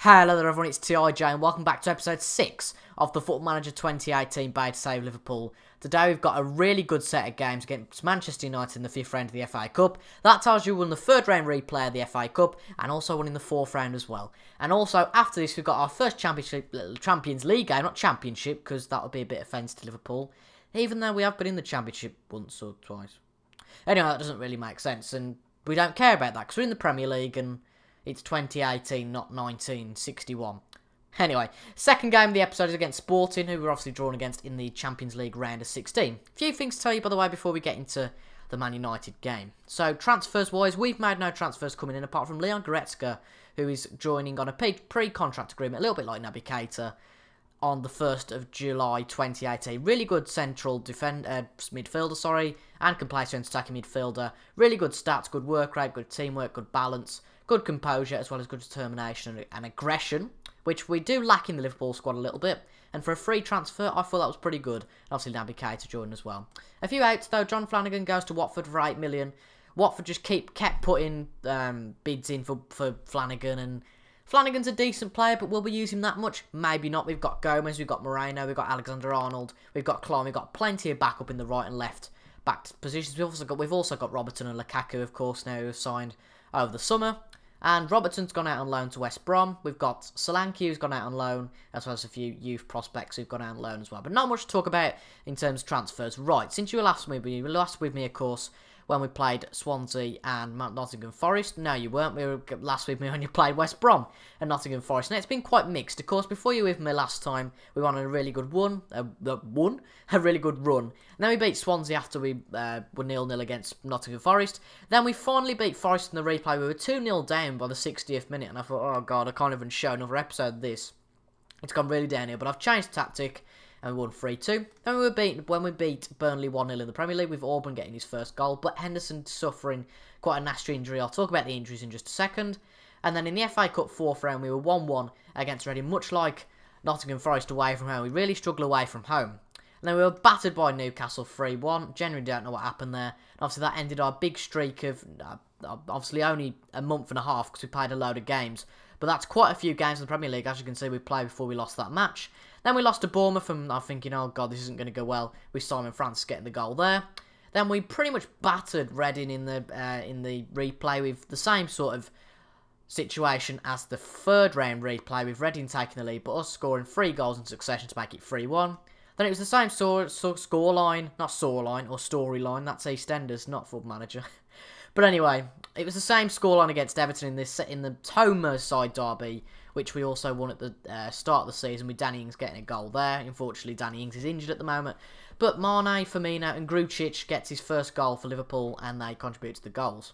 Hello there everyone, it's TIJ and welcome back to episode 6 of the Football Manager 2018 Bait to Save Liverpool. Today we've got a really good set of games against Manchester United in the 5th round of the FA Cup. That tells you we won the 3rd round replay of the FA Cup and also won in the 4th round as well. And also after this we've got our first Champions League game, not Championship because that would be a bit offensive to Liverpool. Even though we have been in the Championship once or twice. Anyway, that doesn't really make sense and we don't care about that because we're in the Premier League and it's 2018, not 1961. Anyway, second game of the episode is against Sporting, who we're obviously drawn against in the Champions League round of 16. A few things to tell you, by the way, before we get into the Man United game. So, transfers-wise, we've made no transfers coming in, apart from Leon Goretzka, who is joining on a pre-contract agreement, a little bit like Naby Keita, on the 1st of July 2018. Really good central midfielder, and can play centre attacking midfielder. Really good stats, good work rate, good teamwork, good balance. Good composure as well as good determination and aggression, which we do lack in the Liverpool squad a little bit. And for a free transfer, I thought that was pretty good. And obviously, Naby Keita joined as well. A few outs though. John Flanagan goes to Watford for 8 million. Watford just kept putting bids in for Flanagan, and Flanagan's a decent player, but will we use him that much? Maybe not. We've got Gomez, we've got Moreno, we've got Alexander-Arnold, we've got Klein, we've got plenty of backup in the right and left back positions. We've also got Robertson and Lukaku, of course, now who have signed over the summer. And Robertson's gone out on loan to West Brom. We've got Solanke who's gone out on loan, as well as a few youth prospects who've gone out on loan as well. But not much to talk about in terms of transfers. Right, since you were last with me, of course, when we played Swansea and Nottingham Forest. No, you weren't. We were last with me when you played West Brom and Nottingham Forest. And it's been quite mixed. Of course, before you were with me last time, we won a really good a really good run. And then we beat Swansea after we were 0-0 against Nottingham Forest. Then we finally beat Forest in the replay. We were 2-0 down by the 60th minute. And I thought, oh God, I can't even show another episode of this. It's gone really down here. But I've changed tactic. And we won 3-2. Then when we beat Burnley 1-0 in the Premier League with Auburn getting his first goal. But Henderson suffering quite a nasty injury. I'll talk about the injuries in just a second. And then in the FA Cup 4th round, we were 1-1 against Reading. Much like Nottingham Forest away from home. We really struggle away from home. And then we were battered by Newcastle 3-1. Generally don't know what happened there. And obviously that ended our big streak of, obviously only a month and a half because we played a load of games. But that's quite a few games in the Premier League, as you can see, we played before we lost that match. Then we lost to Bournemouth, and I'm thinking, oh God, this isn't going to go well, with Simon Francis getting the goal there. Then we pretty much battered Reading in the replay with the same sort of situation as the 3rd round replay, with Reading taking the lead, but us scoring 3 goals in succession to make it 3-1. Then it was the same scoreline, not storyline, or storyline, that's EastEnders, not Football Manager. But anyway, it was the same scoreline against Everton in the home Merseyside derby, which we also won at the start of the season with Danny Ings getting a goal there. Unfortunately, Danny Ings is injured at the moment. But Mane, Firmino and Grujic gets his first goal for Liverpool and they contribute to the goals.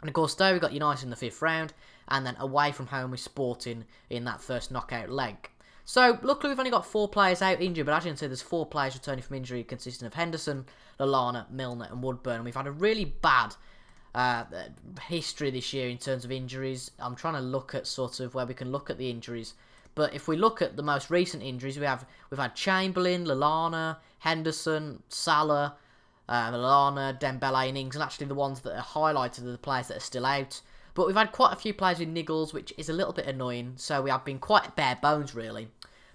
And of course, there we got United in the 5th round and then away from home with Sporting in that first knockout leg. So, luckily we've only got 4 players out injured, but as you can see, there's 4 players returning from injury consisting of Henderson, Lallana, Milner and Woodburn. And we've had a really bad history this year in terms of injuries. I'm trying to look at sort of where we can look at the injuries, but if we look at the most recent injuries, we've had Chamberlain, Lallana, Henderson, Salah, Lallana, Dembele and Ings, and actually the ones that are highlighted are the players that are still out. But we've had quite a few players with niggles, which is a little bit annoying, so we have been quite bare bones really.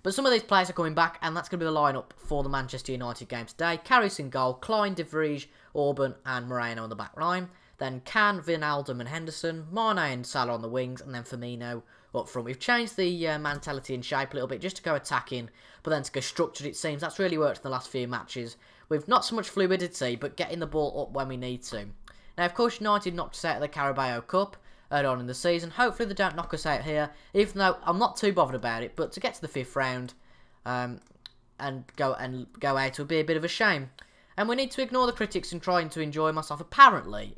But some of these players are coming back, and that's going to be the lineup for the Manchester United game today. Karius in goal, Klein, De Vrij, Auburn and Moreno on the back line. Then Can, Wijnaldum and Henderson, Mane and Salah on the wings, and then Firmino up front. We've changed the mentality and shape a little bit just to go attacking, but then to go structured, it seems. That's really worked in the last few matches, with not so much fluidity, but getting the ball up when we need to. Now, of course, United knocked us out of the Carabao Cup early on in the season. Hopefully they don't knock us out here, even though I'm not too bothered about it, but to get to the 5th round and go out would be a bit of a shame. And we need to ignore the critics and trying to enjoy myself. Apparently,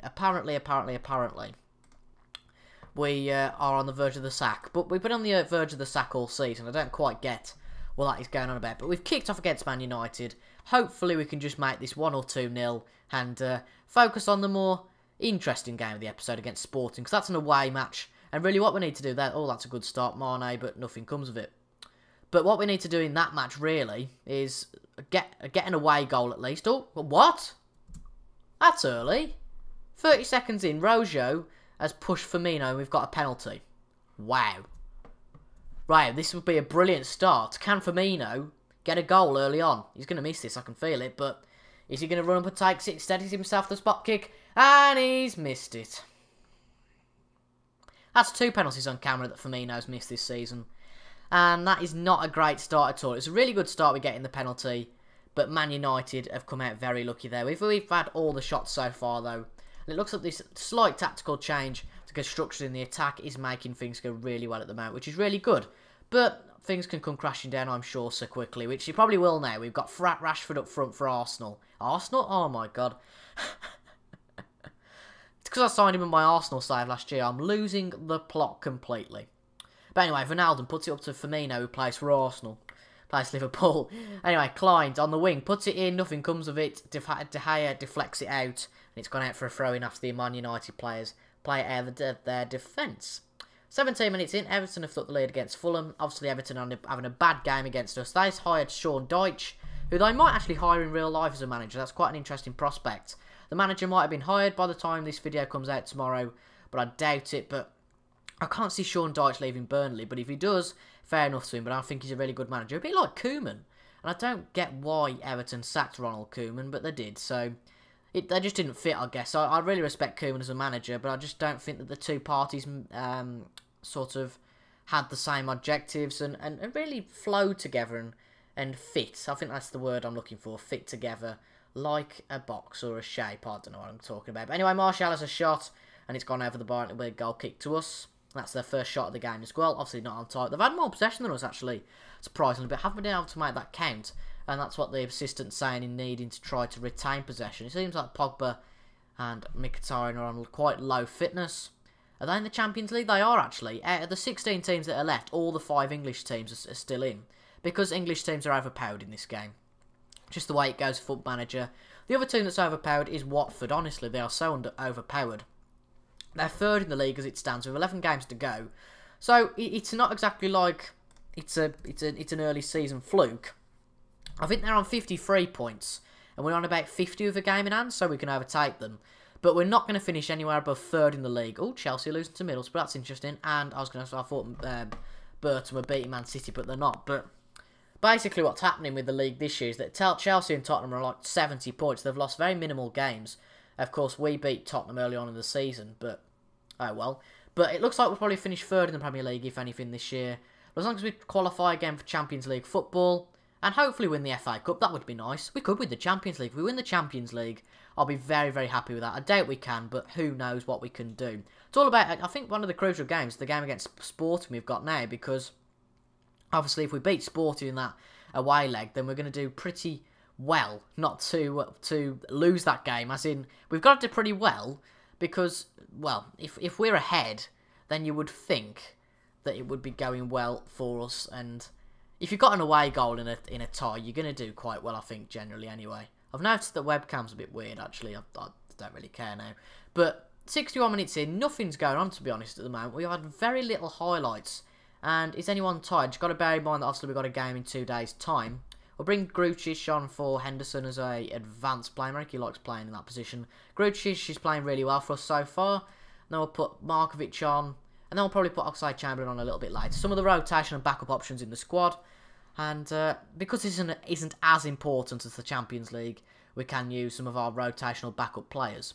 we are on the verge of the sack. But we've been on the verge of the sack all season. I don't quite get what that is going on about. But we've kicked off against Man United. Hopefully we can just make this 1 or 2-0 and focus on the more interesting game of the episode against Sporting. Because that's an away match. And really what we need to do there... Oh, that's a good start, Mane, but nothing comes of it. But what we need to do in that match, really, is get an away goal at least. Oh, what? That's early. 30 seconds in, Rojo has pushed Firmino and we've got a penalty. Wow. Right, this would be a brilliant start. Can Firmino get a goal early on? He's going to miss this, I can feel it, but is he going to run up and take it, steadies himself the spot kick, and he's missed it. That's 2 penalties on camera that Firmino's missed this season, and that is not a great start at all. It's a really good start with getting the penalty, but Man United have come out very lucky there. We've had all the shots so far, though, and it looks like this slight tactical change to get structured in the attack is making things go really well at the moment, which is really good. But things can come crashing down, I'm sure, so quickly, which it probably will now. We've got Rashford up front for Arsenal. Arsenal? Oh, my God. It's because I signed him in my Arsenal save last year. I'm losing the plot completely. But anyway, Ronaldo puts it up to Firmino, who plays for Arsenal. Plays Liverpool. Anyway, Klein on the wing, puts it in, nothing comes of it. De Gea deflects it out, and it's gone out for a throw-in after the Man United players play it out of their defence. 17 minutes in, Everton have took the lead against Fulham. Obviously, Everton are having a bad game against us. They've hired Sean Dyche, who they might actually hire in real life as a manager. That's quite an interesting prospect. The manager might have been hired by the time this video comes out tomorrow, but I doubt it. But I can't see Sean Dyche leaving Burnley, but if he does, fair enough to him. But I think he's a really good manager. A bit like Koeman. And I don't get why Everton sacked Ronald Koeman, but they did. So they just didn't fit, I guess. I really respect Koeman as a manager, but I just don't think that the two parties sort of had the same objectives and really flowed together and fit. I think that's the word I'm looking for. Fit together like a box or a shape. I don't know what I'm talking about. But anyway, Martial has a shot, and it's gone over the bar, and it'll be a goal kick to us. That's their first shot of the game as well. Obviously not on target. They've had more possession than us, actually, surprisingly, but haven't been able to make that count. And that's what the assistant's saying in needing to try to retain possession. It seems like Pogba and Mkhitaryan are on quite low fitness. Are they in the Champions League? They are, actually. Out of the 16 teams that are left, all the 5 English teams are still in. Because English teams are overpowered in this game. Just the way it goes, Foot Manager. The other team that's overpowered is Watford. Honestly, they are so overpowered. They're third in the league as it stands with 11 games to go. So it's not exactly like it's an early season fluke. I think they're on 53 points, and we're on about 50 with a game in hand, so we can overtake them. But we're not going to finish anywhere above third in the league. Oh, Chelsea losing to Middlesbrough, that's interesting. And I thought Burton were beating Man City, but they're not. But basically what's happening with the league this year is that Chelsea and Tottenham are like 70 points. They've lost very minimal games. Of course, we beat Tottenham early on in the season, but oh well. But it looks like we'll probably finish third in the Premier League, if anything, this year. But as long as we qualify again for Champions League football, and hopefully win the FA Cup, that would be nice. We could win the Champions League. If we win the Champions League, I'll be very, very happy with that. I doubt we can, but who knows what we can do. It's all about, I think, one of the crucial games, the game against Sporting we've got now, because obviously if we beat Sporting in that away leg, then we're going to do pretty well not to lose that game. As in, we've got to do pretty well, because, well, if we're ahead, then you would think that it would be going well for us, and if you've got an away goal in a tie, you're going to do quite well, I think, generally, anyway. I've noticed that webcam's a bit weird, actually. I don't really care now. But 61 minutes in, nothing's going on, to be honest, at the moment. We've had very little highlights. And is anyone tired? You've got to bear in mind that, obviously, we've got a game in 2 days' time. We'll bring Grujic on for Henderson as a advanced playmaker. He likes playing in that position. Grujic is playing really well for us so far. Then we'll put Markovic on. And then we'll probably put Oxlade-Chamberlain on a little bit later. Some of the rotation and backup options in the squad. And because this isn't as important as the Champions League, we can use some of our rotational backup players.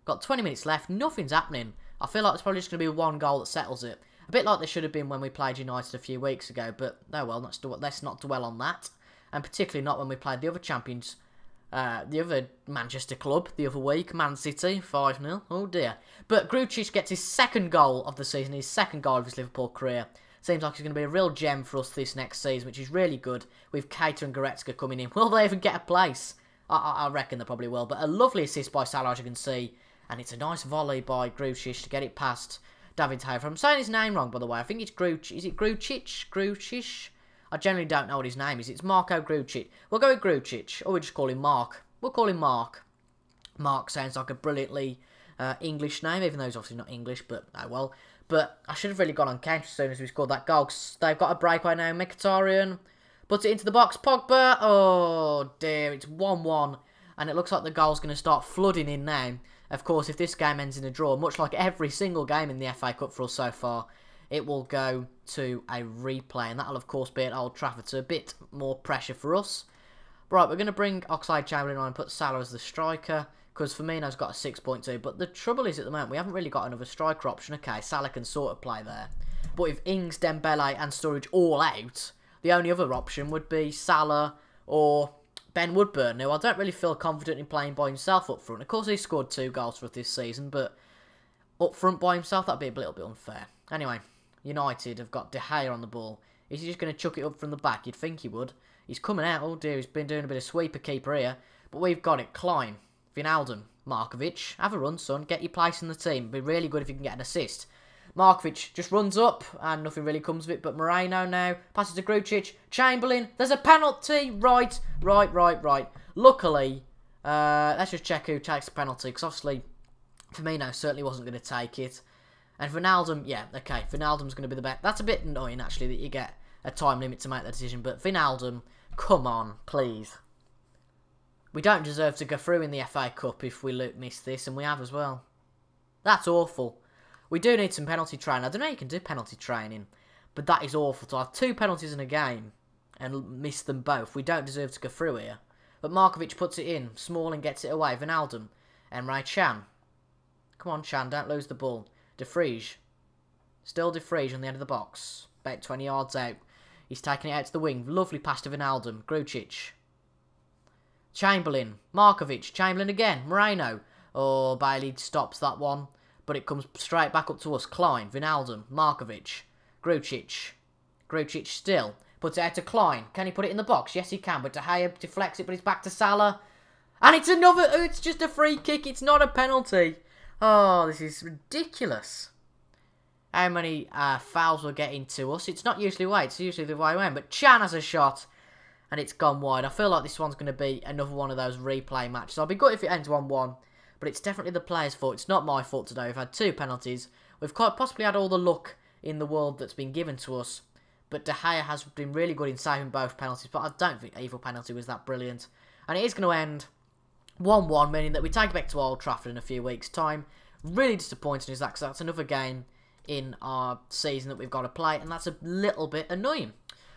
Got 20 minutes left. Nothing's happening. I feel like it's probably just going to be one goal that settles it. A bit like they should have been when we played United a few weeks ago. But, oh well, let's not dwell on that. And particularly not when we played the other champions, the other Manchester club the other week, Man City, 5-0. Oh dear. But Grujic gets his second goal of the season, his second goal of his Liverpool career. Seems like he's going to be a real gem for us this next season, which is really good, with Keita and Goretzka coming in. Will they even get a place? I reckon they probably will. But a lovely assist by Salah, as you can see. And it's a nice volley by Grujic to get it past David Haver. I'm saying his name wrong, by the way. I think it's Grujic. Is it Grujic? Grujic? I generally don't know what his name is. It's Marco Grujic. We'll go with Grujic. Or we'll just call him Mark. We'll call him Mark. Mark sounds like a brilliantly English name, even though he's obviously not English, but oh well. But I should have really gone on counter as soon as we scored that goal, because they've got a breakaway now. Mkhitaryan puts it into the box. Pogba. Oh, dear. It's 1-1. And it looks like the goal's going to start flooding in now. Of course, if this game ends in a draw, much like every single game in the FA Cup for us so far, it will go to a replay, and that'll of course be at Old Trafford, so a bit more pressure for us. Right, we're going to bring Oxlade-Chamberlain on and put Salah as the striker, because Firmino's got a 6.2, but the trouble is at the moment we haven't really got another striker option. Okay, Salah can sort of play there, but with Ings, Dembele and Sturridge all out, the only other option would be Salah or Ben Woodburn, who I don't really feel confident in playing by himself up front. Of course, he scored 2 goals for us this season, but up front by himself, that'd be a little bit unfair. Anyway, United have got De Gea on the ball. Is he just going to chuck it up from the back? You'd think he would. He's coming out. Oh dear, he's been doing a bit of sweeper keeper here. But we've got it. Klein, Wijnaldum, Markovic. Have a run, son. Get your place in the team. Be really good if you can get an assist. Markovic just runs up and nothing really comes of it. But Moreno now passes to Grujic. Chamberlain. There's a penalty. Right. Luckily, let's just check who takes the penalty. Because obviously, Firmino certainly wasn't going to take it. And Wijnaldum, yeah, okay. Wijnaldum's going to be the best. That's a bit annoying, actually, that you get a time limit to make that decision. But Wijnaldum, come on, please. We don't deserve to go through in the FA Cup if we miss this, and we have as well. That's awful. We do need some penalty training. I don't know how you can do penalty training, but that is awful to have 2 penalties in a game and miss them both. We don't deserve to go through here. But Markovic puts it in. Smalling gets it away. Wijnaldum. Emre Can. Come on, Can, don't lose the ball. De Vrij. Still De Vrij on the end of the box. About 20 yards out. He's taking it out to the wing. Lovely pass to Wijnaldum. Grujic. Chamberlain. Markovic. Chamberlain again. Moreno. Oh, Bailey stops that one. But it comes straight back up to us. Klein. Wijnaldum. Markovic. Grujic. Grujic still. Puts it out to Klein. Can he put it in the box? Yes, he can. But De Gea deflects it, but it's back to Salah. And it's another... Oh, it's just a free kick. It's not a penalty. Oh, this is ridiculous. How many fouls will get into us? It's not usually away. It's usually the way around. But Chan has a shot. And it's gone wide. I feel like this one's going to be another one of those replay matches. I'll be good if it ends 1-1. But it's definitely the players' fault. It's not my fault today. We've had 2 penalties. We've possibly had all the luck in the world that's been given to us. But De Gea has been really good in saving both penalties. But I don't think either penalty was that brilliant. And it is going to end 1-1, meaning that we take it back to Old Trafford in a few weeks' time. Really disappointing is that, because that's another game in our season that we've got to play. And that's a little bit annoying.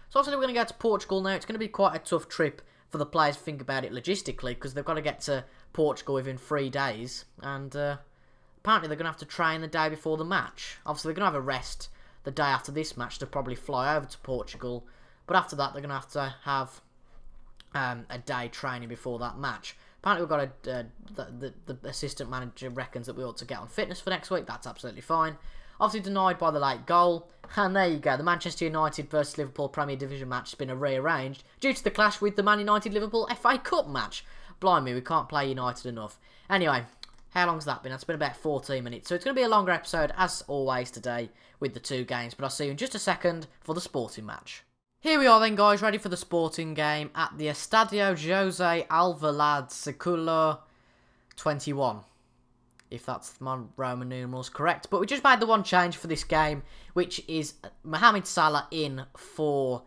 So obviously we're going to go to Portugal now. It's going to be quite a tough trip for the players to think about it logistically, because they've got to get to Portugal within 3 days. And apparently they're going to have to train the day before the match. Obviously they're going to have a rest the day after this match to probably fly over to Portugal. But after that they're going to have a day training before that match. Apparently we've got the assistant manager reckons that we ought to get on fitness for next week. That's absolutely fine. Obviously denied by the late goal. And there you go. The Manchester United versus Liverpool Premier Division match has been rearranged due to the clash with the Man United-Liverpool FA Cup match. Blimey, we can't play United enough. Anyway, how long's that been? That's been about 14 minutes. So it's going to be a longer episode, as always, today with the 2 games. But I'll see you in just a second for the sporting match. Here we are then, guys, ready for the sporting game at the Estadio José Alvalade Século 21. If that's my Roman numerals correct. But we just made the one change for this game, which is Mohamed Salah in for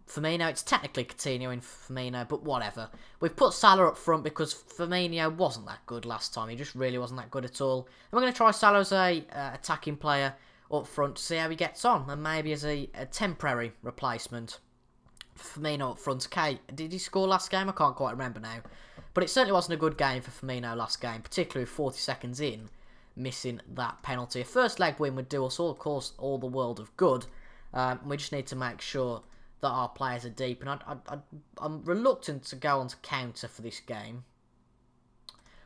Firmino. It's technically Coutinho in Firmino, but whatever. We've put Salah up front because Firmino wasn't that good last time. He just really wasn't that good at all. And we're going to try Salah as a attacking player up front to see how he gets on, and maybe as a temporary replacement. Firmino up front. Okay, did he score last game? I can't quite remember now. But it certainly wasn't a good game for Firmino last game, particularly with 40 seconds in, missing that penalty. A first leg win would do us, all, of course, all the world of good. We just need to make sure that our players are deep. And I'm reluctant to go on to counter for this game.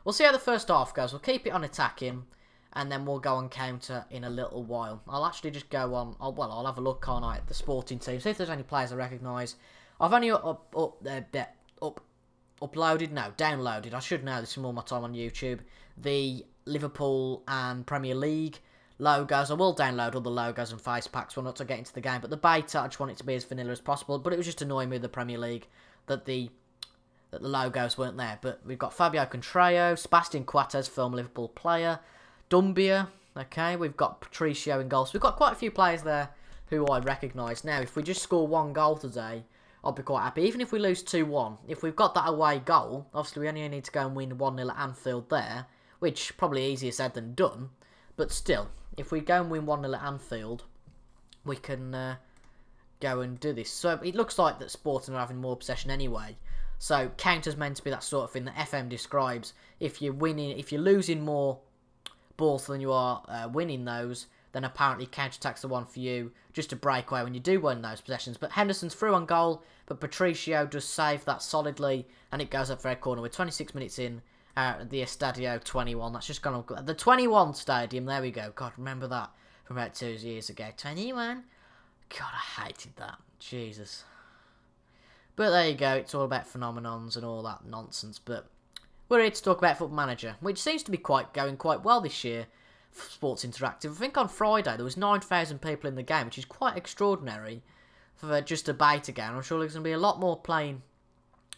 We'll see how the first half goes. We'll keep it on attacking, and then we'll go on counter in a little while. I'll actually just go on... I'll have a look, can't I, at the sporting team, see if there's any players I recognise. I've only uploaded, no, downloaded, I should know this from all my time on YouTube, the Liverpool and Premier League logos. I will download all the logos and face packs when not to get into the game, but the beta, I just want it to be as vanilla as possible. But it was just annoying me with the Premier League that the logos weren't there. But we've got Fabio Contrario, Sebastian Coates, former Liverpool player, Dumbia, okay, we've got Patricio in goals. We've got quite a few players there who I recognise. Now, if we just score 1 goal today, I'll be quite happy. Even if we lose 2-1, if we've got that away goal, obviously we only need to go and win 1-0 at Anfield there, which probably easier said than done, but still, if we go and win 1-0 at Anfield, we can go and do this. So it looks like that Sporting are having more possession anyway. So counter's meant to be that sort of thing that FM describes. If you're losing more balls than you are winning those, then apparently counter-attack's the one for you, just to break away when you do win those possessions. But Henderson's through on goal, but Patricio does save that solidly, and it goes up for a corner. We're 26 minutes in at the Estadio 21. That's just gone on the 21 stadium. There we go. God, remember that from about 2 years ago. 21. God, I hated that. Jesus. But there you go. It's all about phenomenons and all that nonsense. But we're here to talk about Football Manager, which seems to be going quite well this year. Sports Interactive. I think on Friday there was 9,000 people in the game, which is quite extraordinary for just a beta game. I'm sure there's going to be a lot more playing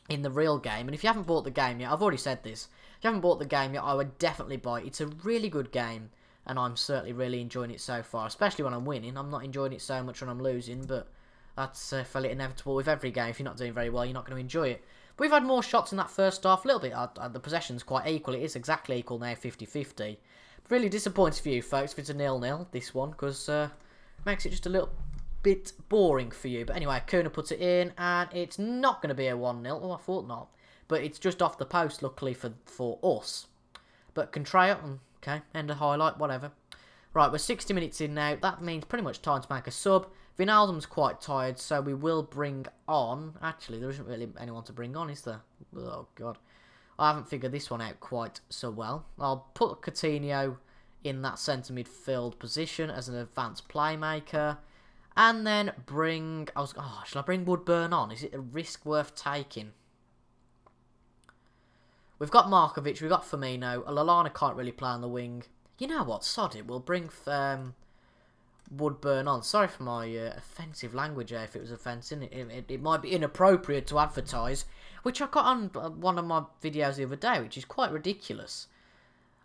in the real game. And if you haven't bought the game yet, I've already said this. If you haven't bought the game yet, I would definitely buy it. It's a really good game, and I'm certainly really enjoying it so far, especially when I'm winning. I'm not enjoying it so much when I'm losing, but that's fairly inevitable with every game. If you're not doing very well, you're not going to enjoy it. But we've had more shots in that first half, a little bit. The possession's quite equal. It is exactly equal now, 50-50. Really disappointing for you folks if it's a 0-0, this one, because makes it just a little bit boring for you. But anyway, Kuna puts it in, and it's not going to be a 1-0. Oh, I thought not. But it's just off the post, luckily for us. But Contrail, okay, end of highlight, whatever. Right, we're 60 minutes in now. That means pretty much time to make a sub. Wijnaldum's quite tired, so we will bring on... Actually, there isn't really anyone to bring on, is there? Oh, God. I haven't figured this one out quite so well. I'll put Coutinho in that centre midfield position as an advanced playmaker. And then bring... shall I bring Woodburn on? Is it a risk worth taking? We've got Markovic, we've got Firmino. Lallana can't really play on the wing. You know what? Sod it. We'll bring Woodburn on. Sorry for my offensive language if it was offensive. It might be inappropriate to advertise, which I got on one of my videos the other day, which is quite ridiculous.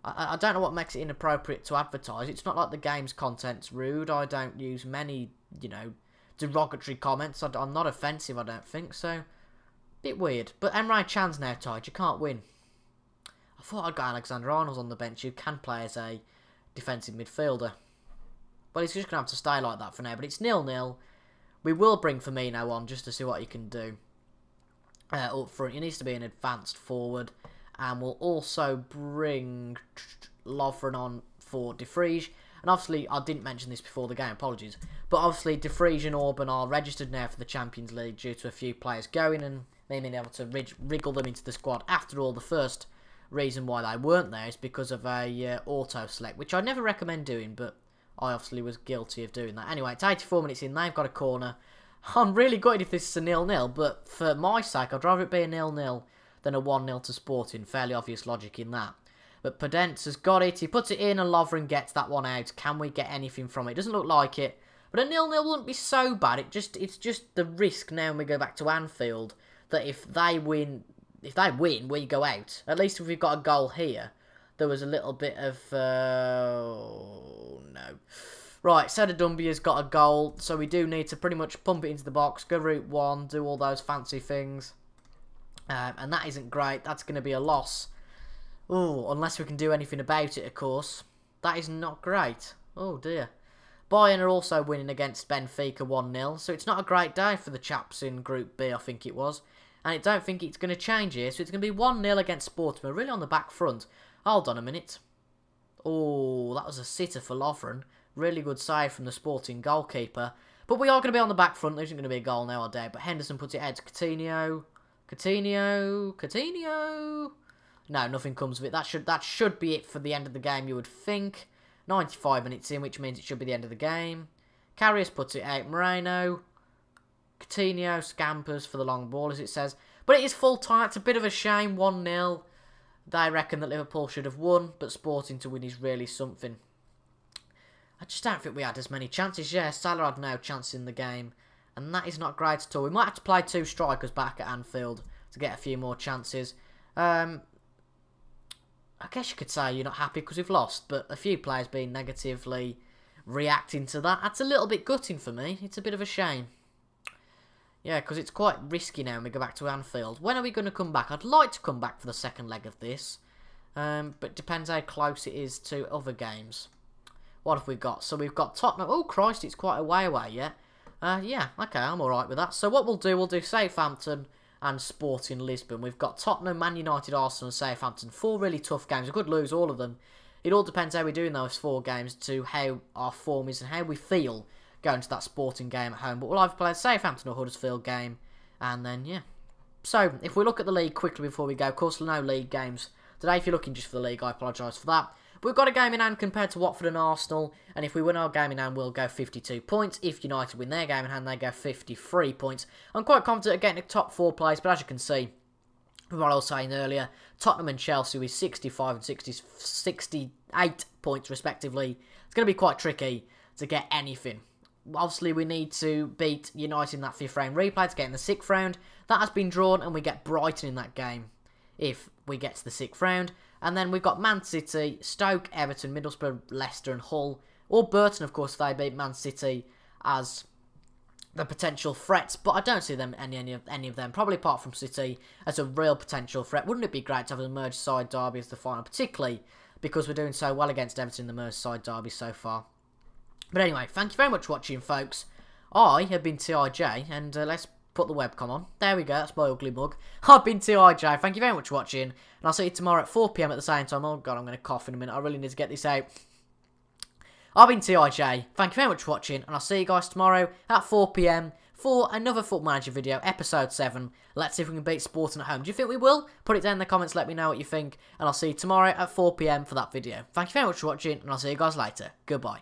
I don't know what makes it inappropriate to advertise. It's not like the game's content's rude. I don't use many, you know, derogatory comments. I'm not offensive, I don't think, so... Bit weird. But Emre Can's now tied. You can't win. I thought I'd got Alexander-Arnold on the bench who can play as a defensive midfielder. Well, he's just going to have to stay like that for now. But it's 0-0. We will bring Firmino on just to see what he can do. Up front, he needs to be an advanced forward. And we'll also bring Lovren on for De Vrij. And obviously, I didn't mention this before the game, apologies. But obviously, De Vrij and Orban are registered now for the Champions League due to a few players going and me being able to wriggle them into the squad. After all, the first reason why they weren't there is because of a auto-select, which I never recommend doing, but I obviously was guilty of doing that. Anyway, it's 84 minutes in, they've got a corner. I'm really gutted if this is a 0-0, but for my sake, I'd rather it be a 0-0 than a 1-0 to Sporting. Fairly obvious logic in that. But Podence has got it, he puts it in and Lovren gets that one out. Can we get anything from it? Doesn't look like it. But a 0-0 wouldn't be so bad. It's just the risk now when we go back to Anfield that if they win, we go out. At least if we've got a goal here, there was a little bit of... no. Right, Seda Dumbia's got a goal, so we do need to pretty much pump it into the box, go route one, do all those fancy things. And that isn't great. That's going to be a loss. Oh, unless we can do anything about it, of course. That is not great. Oh, dear. Bayern are also winning against Benfica 1-0, so it's not a great day for the chaps in Group B, I think it was. And I don't think it's going to change here, so it's going to be 1-0 against Sporting. We're really on the back front. Hold on a minute. Oh, that was a sitter for Lovren. Really good save from the Sporting goalkeeper. But we are going to be on the back front. There isn't going to be a goal now, I doubt. But Henderson puts it out to Coutinho. Coutinho. No, nothing comes of it. That should be it for the end of the game, you would think. 95 minutes in, which means it should be the end of the game. Karius puts it out. Moreno. Coutinho scampers for the long ball, as it says. But it is full time. It's a bit of a shame. 1-0. They reckon that Liverpool should have won, but Sporting to win is really something. I just don't think we had as many chances. Yeah, Salah had no chance in the game. And that is not great at all. We might have to play 2 strikers back at Anfield to get a few more chances. I guess you could say you're not happy because we've lost, but a few players being negatively reacting to that, that's a little bit gutting for me. It's a bit of a shame. Yeah, because it's quite risky now when we go back to Anfield. When are we going to come back? I'd like to come back for the second leg of this, but it depends how close it is to other games. What have we got? So we've got Tottenham. Oh, Christ, it's quite a way away, yeah. Yeah, okay, I'm alright with that. So what we'll do Southampton and Sporting Lisbon. We've got Tottenham, Man United, Arsenal and Southampton. 4 really tough games. We could lose all of them. It all depends how we do in those 4 games to how our form is and how we feel going to that Sporting game at home. But we'll either play a Southampton or Huddersfield game. And then, yeah. So, if we look at the league quickly before we go, of course, no league games today. If you're looking just for the league, I apologise for that. But we've got a game in hand compared to Watford and Arsenal. And if we win our game in hand, we'll go 52 points. If United win their game in hand, they go 53 points. I'm quite confident of getting the top 4 place, but as you can see, what I was saying earlier, Tottenham and Chelsea with 65 and 68 points respectively. It's going to be quite tricky to get anything. Obviously, we need to beat United in that 5th round replay to get in the 6th round. That has been drawn, and we get Brighton in that game if we get to the 6th round. And then we've got Man City, Stoke, Everton, Middlesbrough, Leicester and Hull. Or Burton, of course, if they beat Man City as the potential threats, but I don't see them any of them, probably apart from City, as a real potential threat. Wouldn't it be great to have a Merseyside derby as the final, particularly because we're doing so well against Everton in the Merseyside derby so far. But anyway, thank you very much for watching, folks. I have been TIJ, and let's put the webcam on. There we go, that's my ugly mug. I've been TIJ, thank you very much for watching, and I'll see you tomorrow at 4 PM at the same time. Oh god, I'm going to cough in a minute, I really need to get this out. I've been TIJ, thank you very much for watching, and I'll see you guys tomorrow at 4 PM for another Football Manager video, episode 7. Let's see if we can beat Sporting at home. Do you think we will? Put it down in the comments, let me know what you think, and I'll see you tomorrow at 4 PM for that video. Thank you very much for watching, and I'll see you guys later. Goodbye.